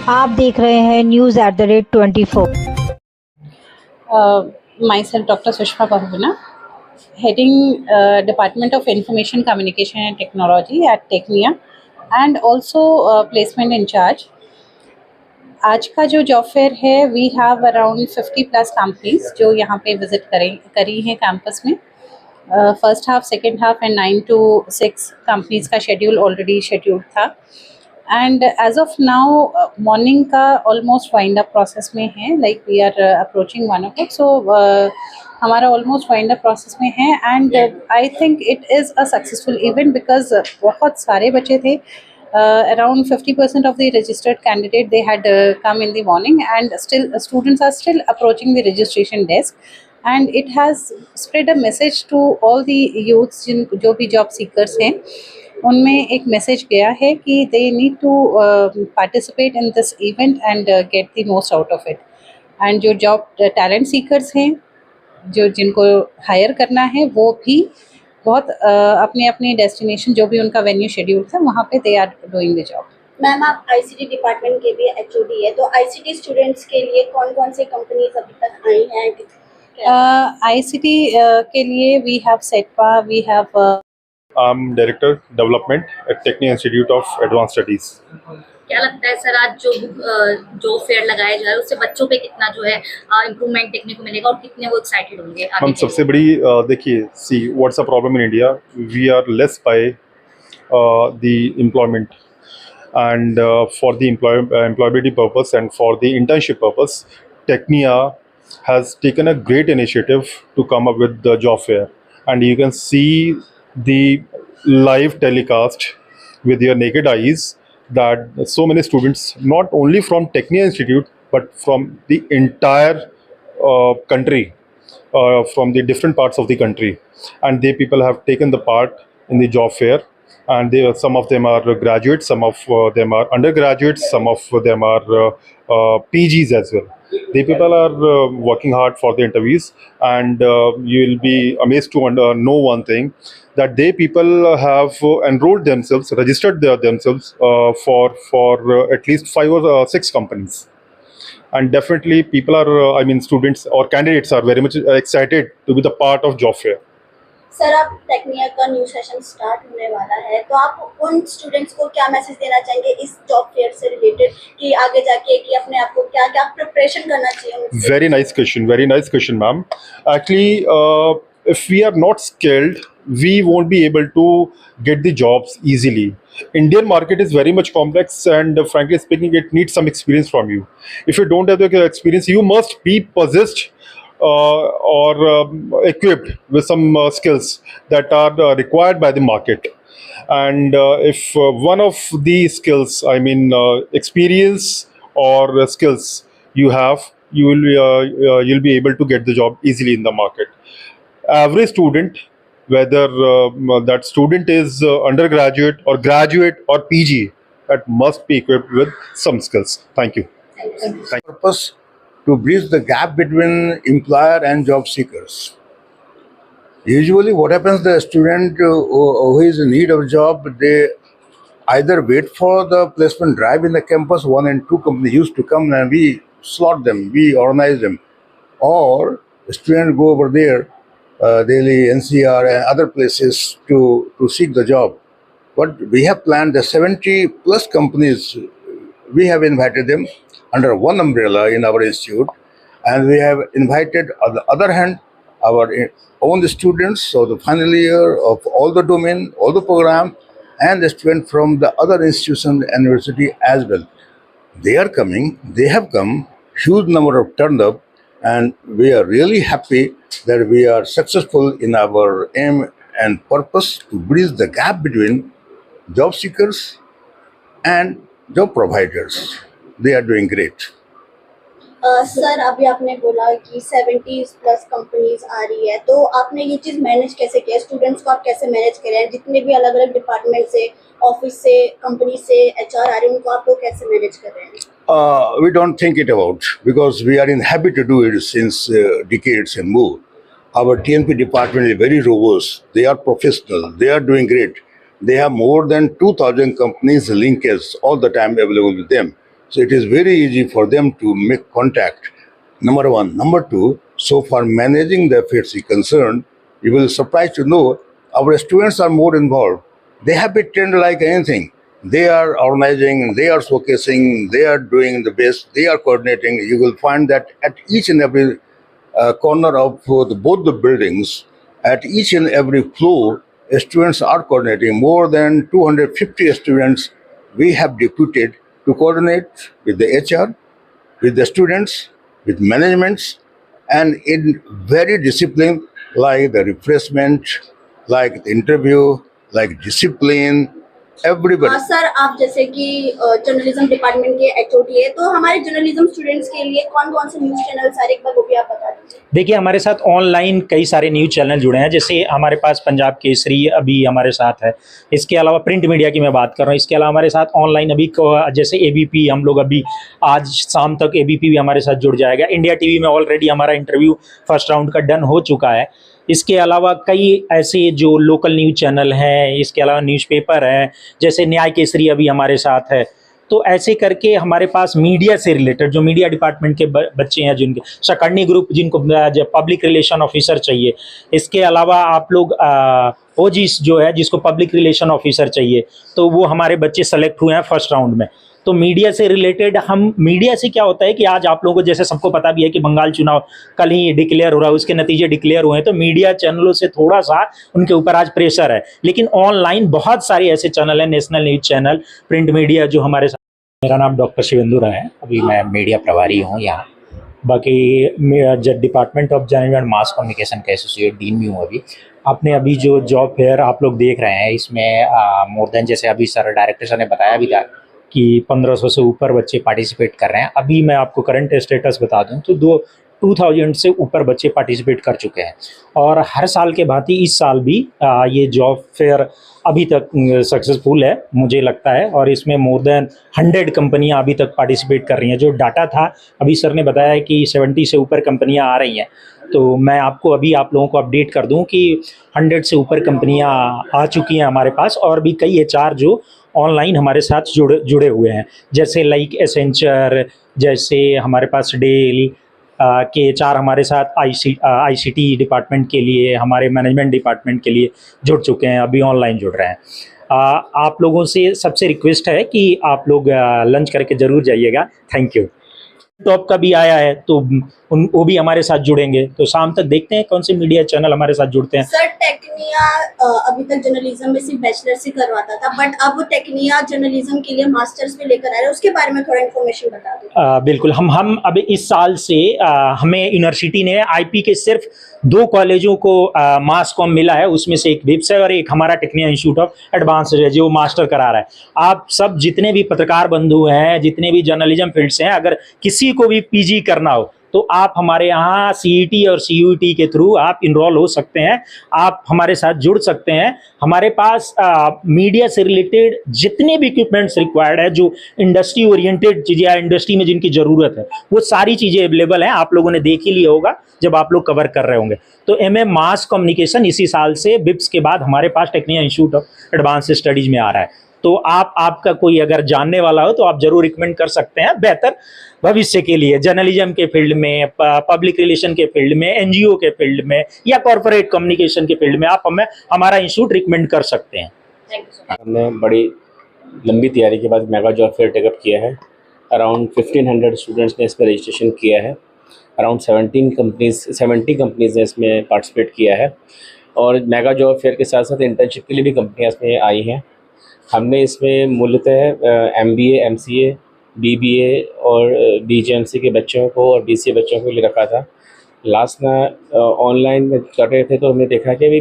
आप देख रहे हैं news@24। Myself, Dr. Sushma Bahuguna, heading Department of Information Communication and Technology at Technia, and also placement in charge. आज का जो जॉब फेयर है, वी हैव अराउंड 50+ कंपनीज जो यहाँ पे विजिट करी हैं कैंपस में. First half, second half and 9 to 6 companies का शेड्यूल ऑलरेडी शेड्यूल्ड था. And as of now morning का ऑलमोस्ट वाइंड अप प्रोसेस में है, like we are approaching 1 o'clock. So हमारा ऑलमोस्ट वाइंड अप प्रोसेस में है. And I think it is a successful event because बहुत सारे बच्चे थे. Around 50% of the registered candidate they had come in the morning, and still students are still approaching the registration desk, and it has spread a message to all the youths जो भी job seekers हैं, उनमें एक message गया है कि they need to participate in this event and get the most out of it. and जो job talent seekers हैं, जो जिनको हायर करना है, वो भी बहुत अपने अपने डेस्टिनेशन जो भी उनका वेन्यू शेड्यूल था वहाँ पे they are doing the job. Ma'am, आप आईसीटी डिपार्टमेंट के भी एचओडी है, तो आईसीटी स्टूडेंट्स के लिए कौन कौन से कंपनीज अभी तक आई हैं? आईसीटी के लिए we have setup, we have I'm Director Development at Technia Institute of Advanced Studies. क्या लगता है सर, आज जो फेयर लगाया जा रहा है उससे बच्चों पे कितना जो है इम्प्रूवमेंट देखने को मिलेगा और कितने वो एक्साइटेड होंगे? हम सबसे बड़ी देखिए, see what's a problem in India, we are less by the employment, and for the employability purpose and for the internship purpose, Technia has taken a great initiative to come up with the job fair, and you can see the live telecast with your naked eyes that so many students, not only from Technia Institute but from the entire country, from the different parts of the country, and they people have taken the part in the job fair. And some of them are graduates, some of them are undergraduates, some of them are PGs as well. The people are working hard for the interviews, and you will be amazed to know one thing, that they people have enrolled themselves, registered themselves for at least 5 or 6 companies. And definitely people are, students or candidates are very much excited to be the part of job fair. Sir, अब टेक्निया का new session start होने वाला है, तो आप उन students को क्या मैसेज देना चाहेंगे इस जॉब फेयर से रिलेटेड, कि आगे जाके कि अपने आप को क्या क्या प्रिपरेशन करना चाहिए? Very nice question, ma'am. Actually, if we are not skilled, we won't be able to get the jobs easily. Indian market is very much complex, and frankly speaking, it needs some experience from you. If you don't have the experience, you must be possessed or equipped with some skills that are required by the market. And if one of these skills, experience or skills you have, you'll be able to get the job easily in the market. Every student, whether that student is undergraduate or graduate or PG, that must be equipped with some skills. Thank you. Purpose to bridge the gap between employer and job seekers. Usually what happens, the student who is in need of a job, they either wait for the placement drive in the campus. 1 and 2 companies used to come and we slot them, we organize them, or the student go over there, Delhi, NCR and other places to seek the job. But we have planned the 70+ companies, we have invited them under one umbrella in our institute, and we have invited, on the other hand, our own students, so the final year of all the domain, all the program, and the students from the other institution and university as well. They are coming, they have come, huge number of turned up, and we are really happy that we are successful in our aim and purpose to bridge the gap between job seekers and job providers. They are doing great. Sir, अभी आपने बोला कि 70+ companies आ रही है, तो आपने ये चीज़ manage कैसे किया? स्टूडेंट्स को आप कैसे मैनेज कर रहे हैं? जितने भी अलग अलग डिपार्टमेंट से, ऑफिस से, कंपनी से HR आ रहे हैं, उनको आप लोग कैसे मैनेज कर रहे हैं? We don't think it about, because we are in habit to do it since decades and more. Our TNP department is very robust. They are professional. They are doing great. They have more than 2,000 companies linkage all the time available with them. So it is very easy for them to make contact. Number one. Number two, so for managing the FSC concern, you will surprised to know our students are more involved. They have been trained like anything. They are organizing, they are showcasing, they are doing the best, they are coordinating. You will find that at each and every corner of both the buildings, at each and every floor, students are coordinating. More than 250 students we have deputed to coordinate with the HR, with the students, with managements, and in very disciplined, like the refreshment, like the interview, like discipline, everybody. Sir आप जैसे कि journalism department के HOD है, तो हमारे journalism students के लिए कौन कौन से न्यूज़ चैनल्स आ एक बार वो भी आप बता दीजिए। देखिए, हमारे साथ ऑनलाइन कई सारे न्यूज़ चैनल जुड़े हैं। जैसे हमारे पास पंजाब केसरी अभी हमारे साथ है। इसके अलावा प्रिंट मीडिया की मैं बात कर रहा हूँ। इसके अलावा हमारे साथ ऑनलाइन अभी जैसे एबीपी, हम लोग अभी आज शाम तक एबीपी भी हमारे साथ जुड़ जाएगा। इंडिया टीवी में ऑलरेडी हमारा इंटरव्यू फर्स्ट राउंड का डन हो चुका है। इसके अलावा कई ऐसे जो लोकल न्यूज़ चैनल हैं, इसके अलावा न्यूज़पेपर हैं, जैसे न्याय केसरी अभी हमारे साथ है। तो ऐसे करके हमारे पास मीडिया से रिलेटेड जो मीडिया डिपार्टमेंट के बच्चे हैं, जिनके शकरनी ग्रुप, जिनको पब्लिक रिलेशन ऑफिसर चाहिए, इसके अलावा आप लोग ओजीस जो है जिसको पब्लिक रिलेशन ऑफिसर चाहिए, तो वो हमारे बच्चे सेलेक्ट हुए हैं फर्स्ट राउंड में। तो मीडिया से रिलेटेड हम मीडिया से क्या होता है कि आज आप लोगों को जैसे सबको पता भी है कि बंगाल चुनाव कल ही डिक्लेयर हो रहा है, उसके नतीजे डिक्लेयर हुए हैं। तो मीडिया चैनलों से थोड़ा सा उनके ऊपर आज प्रेशर है, लेकिन ऑनलाइन बहुत सारे ऐसे चैनल हैं, national news channel, print media जो हमारे साथ। मेरा नाम डॉक्टर शिवेंदु राय है, अभी मैं मीडिया प्रभारी हूँ यहाँ। बाकी department of journalism and mass communication का एसोसिएट डीन भी हूँ अभी। आपने अभी जो जॉब फेयर आप लोग देख रहे हैं, इसमें मोर देन, जैसे अभी सर डायरेक्टर सर ने बताया भी था कि 1500 से ऊपर बच्चे पार्टिसिपेट कर रहे हैं। अभी मैं आपको करंट स्टेटस बता दूं तो 2000 से ऊपर बच्चे पार्टिसिपेट कर चुके हैं। और हर साल के भांति इस साल भी ये जॉब फेयर अभी तक सक्सेसफुल है मुझे लगता है, और इसमें मोर देन 100 कंपनियां अभी तक पार्टिसिपेट कर रही हैं। जो डाटा था अभी सर ने बताया है कि 70 से ऊपर कंपनियां आ रही हैं, तो मैं आपको अभी आप लोगों को अपडेट कर दूं कि 100 से ऊपर कंपनियां आ चुकी हैं हमारे पास, और भी कई एचआर जो ऑनलाइन हमारे साथ जुड़े हुए हैं, जैसे लाइक एसेंचर, जैसे हमारे पास डेल के एचआर हमारे साथ आईसीटी डिपार्टमेंट के लिए, हमारे मैनेजमेंट डिपार्टमेंट के लिए जुड़ चुके हैं, अभी ऑनलाइन जुड़ रहे हैं। आप लोगों से सबसे रिक्वेस्ट है कि आप लोग लंच करके ज़रूर जाइएगा। Thank you. टॉप का भी आया है, तो वो भी हमारे साथ जुड़ेंगे। तो शाम तक देखते हैं कौन से मीडिया चैनल हमारे साथ जुड़ते हैं। सर टेक्निया अभी तक जर्नलिज्म में सिर्फ बैचलर्स ही करवाता था, बट अब टेक्निया जर्नलिज्म के लिए मास्टर्स भी लेकर आ रहे हैं, उसके बारे में थोड़ा इन्फॉर्मेशन बता दो। बिल्कुल, हम अभी इस साल से हमें यूनिवर्सिटी ने आईपी के सिर्फ 2 कॉलेजों को मास कॉम मिला है, उसमें से एक विप्स है और एक हमारा टेक्निया इंस्टीट्यूट ऑफ एडवांस है जो मास्टर करा रहा है। आप सब जितने भी पत्रकार बंधु हैं, जितने भी जर्नलिज्म फील्ड से हैं, अगर किसी को भी पीजी करना हो तो आप हमारे यहाँ सीईटी और सीयूईटी के थ्रू आप इनरोल हो सकते हैं, आप हमारे साथ जुड़ सकते हैं। हमारे पास मीडिया से रिलेटेड जितने भी इक्विपमेंट्स रिक्वायर्ड है, जो इंडस्ट्री ओरिएंटेड चीज़ें या इंडस्ट्री में जिनकी ज़रूरत है, वो सारी चीज़ें अवेलेबल हैं। आप लोगों ने देख ही लिया होगा जब आप लोग कवर कर रहे होंगे। तो एमए मास कम्युनिकेशन इसी साल से विप्स के बाद हमारे पास Tecnia institute of advance studies में आ रहा है। तो आपका कोई अगर जानने वाला हो तो आप जरूर रिकमेंड कर सकते हैं, बेहतर भविष्य के लिए जर्नलिज्म के फील्ड में, पब्लिक रिलेशन के फील्ड में, एनजीओ के फील्ड में या कॉर्पोरेट कम्युनिकेशन के फील्ड में आप हमें हमारा इंस्टीट्यूट रिकमेंड कर सकते हैं। हमने बड़ी लंबी तैयारी के बाद मेगा जॉब फेयर टेकअप किया है। अराउंड 1500 स्टूडेंट्स ने इसमें रजिस्ट्रेशन किया है। अराउंड 70 कंपनीज ने इसमें पार्टिसिपेट किया है, और मेगा जॉब फेयर के साथ साथ इंटर्नशिप के लिए भी कंपनियाँ इसमें आई हैं। हमने इसमें मूलतः MBA, MCA, BBA और BJMC के बच्चों को और BCA बच्चों को ले रखा था। लास्ट में ऑनलाइन में कर रहे थे तो हमने देखा कि अभी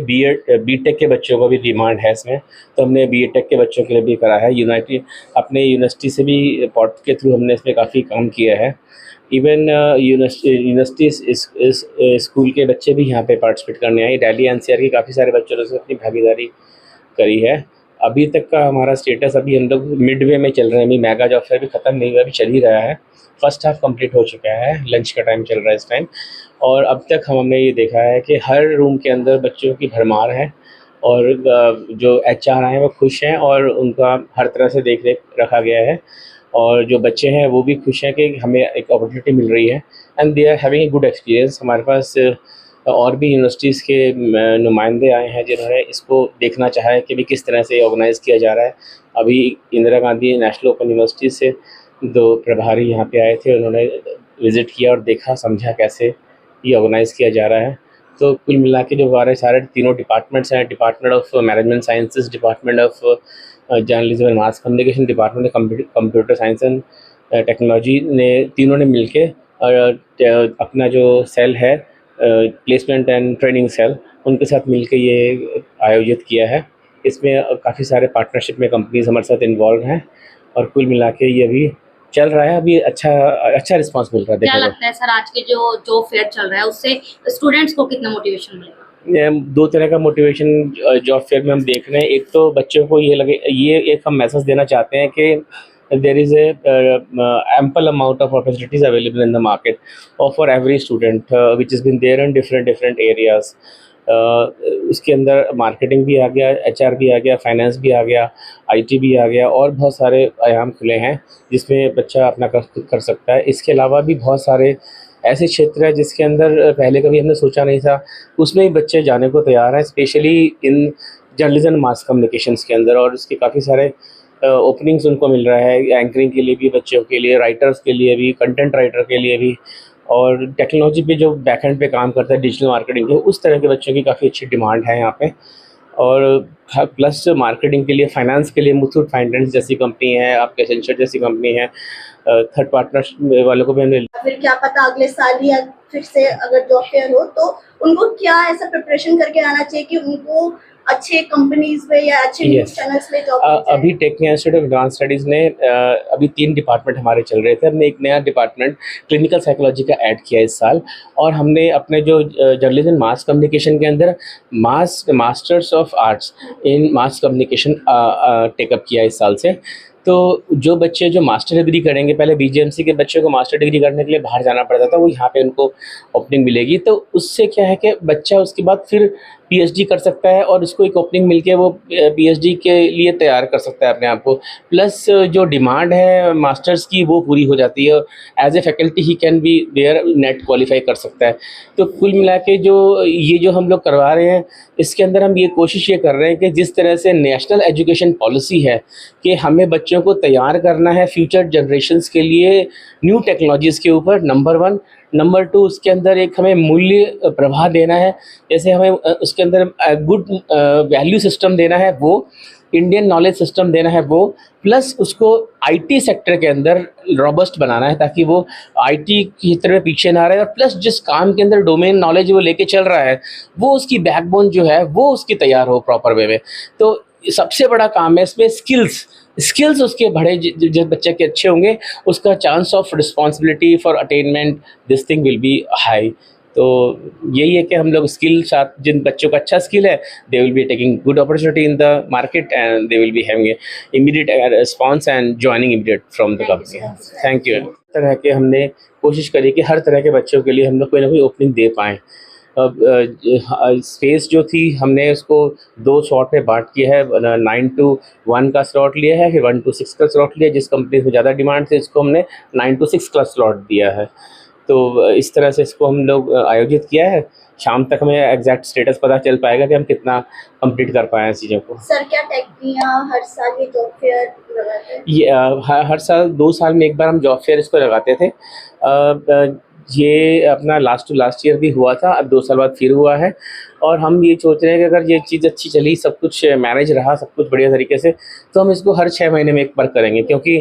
BTech के बच्चों को भी डिमांड है इसमें, तो हमने BTech के बच्चों के लिए भी करा है। अपने यूनिवर्सिटी से भी पॉट के थ्रू हमने इसमें काफ़ी काम किया है। इवन यूनिवर्सिटी स्कूल के बच्चे भी यहाँ पे पार्टिसिपेट करने आए। दिल्ली NCR के काफ़ी सारे बच्चों ने अपनी भागीदारी करी है। अभी तक का हमारा स्टेटस, अभी हम लोग मिडवे में चल रहे हैं, अभी मेगा जॉब फेयर भी ख़त्म नहीं हुआ, अभी चल ही रहा है। फर्स्ट हाफ कंप्लीट हो चुका है, लंच का टाइम चल रहा है इस टाइम, और अब तक हमने ये देखा है कि हर रूम के अंदर बच्चों की भरमार है, और जो HR हैं वो खुश हैं और उनका हर तरह से देख रेख रखा गया है। और जो बच्चे हैं वो भी खुश हैं कि हमें एक अपॉर्चुनिटी मिल रही है and they are having a good experience. हमारे पास और भी यूनिवर्सिटीज़ के नुमाइंदे आए हैं जिन्होंने इसको देखना चाहा है कि भी किस तरह से ऑर्गेनाइज़ किया जा रहा है। अभी Indira Gandhi national open university से 2 प्रभारी यहाँ पे आए थे, उन्होंने विज़िट किया और देखा समझा कैसे ये ऑर्गेनाइज़ किया जा रहा है। तो कुल मिला के जो हमारे सारे तीनों डिपार्टमेंट्स हैं, department of management sciences, department of journalism and mass communication, department of computer science and technology ने तीनों ने मिलके अपना जो सेल है प्लेसमेंट एंड ट्रेनिंग सेल, उनके साथ मिलके ये आयोजित किया है। इसमें काफ़ी सारे पार्टनरशिप में कंपनीज हमारे साथ इन्वॉल्व हैं और कुल मिला के ये अभी चल रहा है। अभी अच्छा रिस्पांस मिल रहा है। क्या लगता है सर आज के जो जॉब फेयर चल रहा है उससे स्टूडेंट्स को कितना मोटिवेशन मिलेगा? 2 तरह का मोटिवेशन जॉब फेयर में हम देख रहे हैं। एक तो बच्चों को ये एक हम मैसेज देना चाहते हैं कि there is a ample amount of opportunities available in the market for every student which has been there in different areas. उसके अंदर मार्केटिंग भी आ गया, HR भी आ गया, फाइनेंस भी आ गया, IT भी आ गया और बहुत सारे आयाम खुले हैं जिसमें बच्चा अपना कर सकता है। इसके अलावा भी बहुत सारे ऐसे क्षेत्र है जिसके अंदर पहले कभी हमने सोचा नहीं था, उसमें भी बच्चे जाने को तैयार हैं, specially in journalism mass communications के अंदर। और उसके काफ़ी सारे ओपनिंग्स उनको मिल रहा है, एंकरिंग के लिए भी बच्चों के लिए, राइटर्स के लिए भी, कंटेंट राइटर के लिए भी, और टेक्नोलॉजी पे जो बैकएंड पे काम करता है डिजिटल मार्केटिंग के, उस तरह के बच्चों की काफ़ी अच्छी डिमांड है यहाँ पे। और प्लस मार्केटिंग के लिए, फाइनेंस के लिए मुथूट फाइनेंस जैसी कंपनी है, आपके एसेंचर जैसी कंपनी है, थर्ड पार्टनर वालों को भी हमने। फिर क्या पता अगले साल या फिर से अगर जॉब फेयर हो तो उनको क्या ऐसा प्रिपरेशन करके आना चाहिए कि उनको अच्छे कंपनीज में या अच्छे न्यूज़ चैनल्स में जॉब? अभी Tecnia institute of advance studies ने अभी 3 डिपार्टमेंट हमारे चल रहे थे। हमने एक नया डिपार्टमेंट क्लिनिकल साइकोलॉजी का ऐड किया इस साल, और हमने अपने जो जर्नलिज्म मास कम्युनिकेशन के अंदर masters of arts in mass communication take up किया इस साल से। तो जो बच्चे जो मास्टर डिग्री करेंगे, पहले BGMC के बच्चों को मास्टर डिग्री करने के लिए बाहर जाना पड़ता था, वो यहाँ पे उनको ओपनिंग मिलेगी। तो उससे क्या है कि बच्चा उसके बाद फिर PhD कर सकता है और उसको एक ओपनिंग मिलके वो PhD के लिए तैयार कर सकता है अपने आप को। प्लस जो डिमांड है मास्टर्स की वो पूरी हो जाती है, as a faculty he can be there, NET qualify कर सकता है। तो कुल मिला के जो हम लोग करवा रहे हैं, इसके अंदर हम ये कोशिश ये कर रहे हैं कि जिस तरह से नेशनल एजुकेशन पॉलिसी है कि हमें बच्चों को तैयार करना है फ्यूचर जनरेशन्स के लिए न्यू टेक्नोलॉजीज़ के ऊपर, नंबर 1। नंबर 2, उसके अंदर एक हमें मूल्य प्रवाह देना है, जैसे हमें उसके अंदर गुड वैल्यू सिस्टम देना है, वो इंडियन नॉलेज सिस्टम देना है वो, प्लस उसको IT सेक्टर के अंदर रॉबस्ट बनाना है ताकि वो IT की तरह पीछे ना रहे, और प्लस जिस काम के अंदर डोमेन नॉलेज वो लेके चल रहा है वो उसकी बैकबोन जो है वो उसकी तैयार हो प्रॉपर वे में। तो सबसे बड़ा काम है इसमें स्किल्स उसके बड़े जिस बच्चे के अच्छे होंगे उसका chance of responsibility for attainment this thing will be high. तो यही है कि हम लोग स्किल साथ, जिन बच्चों का अच्छा स्किल है they will be taking good opportunity in the market and they will be having immediate response and joining immediate from the company. Thank you. तरह के हमने कोशिश करी कि हर तरह के बच्चों के लिए हम लोग कोई ना कोई ओपनिंग दे पाएँ। स्पेस जो थी हमने उसको 2 स्लॉट में बांट किया है, 9 to 1 का स्लॉट लिया है, फिर 1 to 6 का स्लॉट लिया। जिस कंपनी में ज़्यादा डिमांड थी इसको हमने 9 to 6 का स्लॉट दिया है। तो इस तरह से इसको हम लोग आयोजित किया है। शाम तक हमें एग्जैक्ट स्टेटस पता चल पाएगा कि हम कितना कंप्लीट कर पाए हैं चीज़ों को। सर क्या टेक्निया हर साल ये जॉब फेयर लगाते हैं? ये हर साल 2 साल में एक बार हम जॉब फेयर इसको लगाते थे। ये अपना लास्ट टू लास्ट ईयर भी हुआ था, अब 2 साल बाद फिर हुआ है। और हम ये सोच रहे हैं कि अगर ये चीज़ अच्छी चली, सब कुछ मैनेज रहा, सब कुछ बढ़िया तरीके से, तो हम इसको हर 6 महीने में एक बार करेंगे। क्योंकि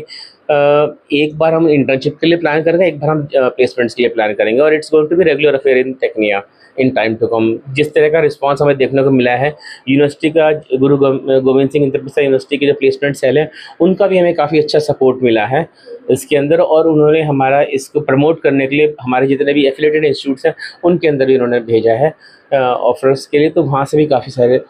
एक बार हम इंटर्नशिप के लिए प्लान करेंगे, एक बार हम प्लेसमेंट्स के लिए प्लान करेंगे, और it's going to be regular affair in Tecnia in time to come. जिस तरह का रिस्पांस हमें देखने को मिला है यूनिवर्सिटी का, गुरु गोविंद सिंह इंद्रप्रस्थ यूनिवर्सिटी के जो प्लेसमेंट सेल है उनका भी हमें काफ़ी अच्छा सपोर्ट मिला है इसके अंदर, और उन्होंने हमारा इसको प्रमोट करने के लिए हमारे जितने भी एफिलिएटेड इंस्टीट्यूट्स हैं उनके अंदर भी उन्होंने भेजा है ऑफर्स के लिए। तो वहाँ से भी काफ़ी सारे